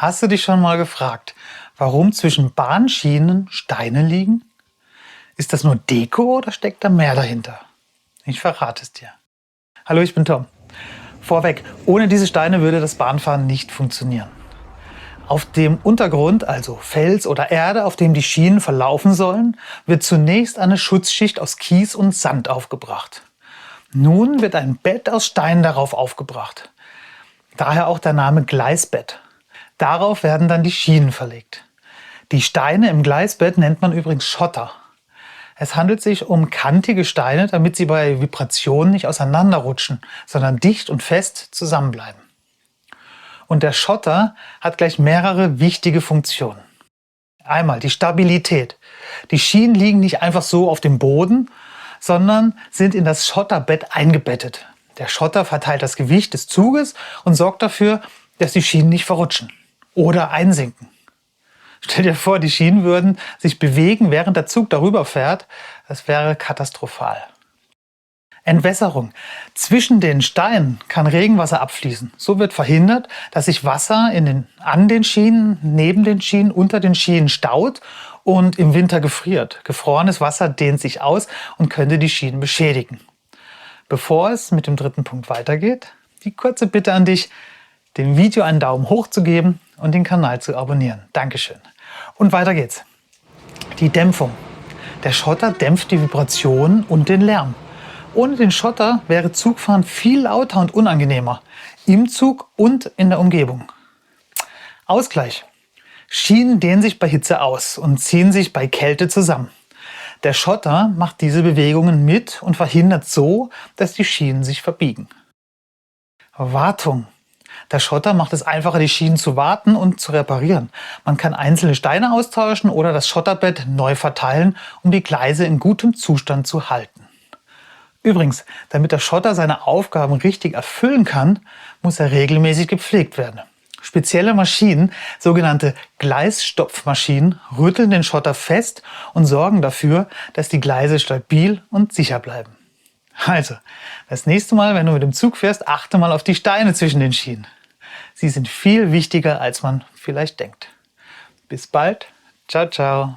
Hast du dich schon mal gefragt, warum zwischen Bahnschienen Steine liegen? Ist das nur Deko oder steckt da mehr dahinter? Ich verrate es dir. Hallo, ich bin Tom. Vorweg, ohne diese Steine würde das Bahnfahren nicht funktionieren. Auf dem Untergrund, also Fels oder Erde, auf dem die Schienen verlaufen sollen, wird zunächst eine Schutzschicht aus Kies und Sand aufgebracht. Nun wird ein Bett aus Steinen darauf aufgebracht. Daher auch der Name Gleisbett. Darauf werden dann die Schienen verlegt. Die Steine im Gleisbett nennt man übrigens Schotter. Es handelt sich um kantige Steine, damit sie bei Vibrationen nicht auseinanderrutschen, sondern dicht und fest zusammenbleiben. Und der Schotter hat gleich mehrere wichtige Funktionen. Einmal die Stabilität. Die Schienen liegen nicht einfach so auf dem Boden, sondern sind in das Schotterbett eingebettet. Der Schotter verteilt das Gewicht des Zuges und sorgt dafür, dass die Schienen nicht verrutschen oder einsinken. Stell dir vor, die Schienen würden sich bewegen, während der Zug darüber fährt. Das wäre katastrophal. Entwässerung. Zwischen den Steinen kann Regenwasser abfließen. So wird verhindert, dass sich Wasser an den Schienen, neben den Schienen, unter den Schienen staut und im Winter gefriert. Gefrorenes Wasser dehnt sich aus und könnte die Schienen beschädigen. Bevor es mit dem dritten Punkt weitergeht, die kurze Bitte an dich, dem Video einen Daumen hoch zu geben und den Kanal zu abonnieren. Dankeschön. Und weiter geht's. Die Dämpfung. Der Schotter dämpft die Vibrationen und den Lärm. Ohne den Schotter wäre Zugfahren viel lauter und unangenehmer. Im Zug und in der Umgebung. Ausgleich. Schienen dehnen sich bei Hitze aus und ziehen sich bei Kälte zusammen. Der Schotter macht diese Bewegungen mit und verhindert so, dass die Schienen sich verbiegen. Wartung. Der Schotter macht es einfacher, die Schienen zu warten und zu reparieren. Man kann einzelne Steine austauschen oder das Schotterbett neu verteilen, um die Gleise in gutem Zustand zu halten. Übrigens, damit der Schotter seine Aufgaben richtig erfüllen kann, muss er regelmäßig gepflegt werden. Spezielle Maschinen, sogenannte Gleisstopfmaschinen, rütteln den Schotter fest und sorgen dafür, dass die Gleise stabil und sicher bleiben. Also, das nächste Mal, wenn du mit dem Zug fährst, achte mal auf die Steine zwischen den Schienen. Sie sind viel wichtiger, als man vielleicht denkt. Bis bald. Ciao, ciao.